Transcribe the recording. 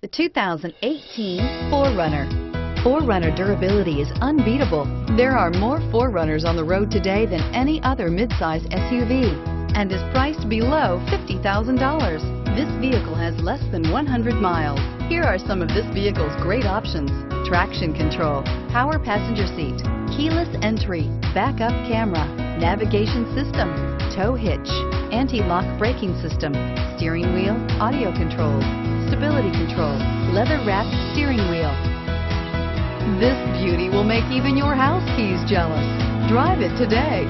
The 2018 4Runner. 4Runner durability is unbeatable. There are more 4Runners on the road today than any other midsize SUV and is priced below $50,000. This vehicle has less than 100 miles. Here are some of this vehicle's great options: traction control, power passenger seat, keyless entry, backup camera, navigation system, tow hitch, anti-lock braking system, steering wheel audio controls, stability control, leather-wrapped steering wheel. This beauty will make even your house keys jealous. Drive it today.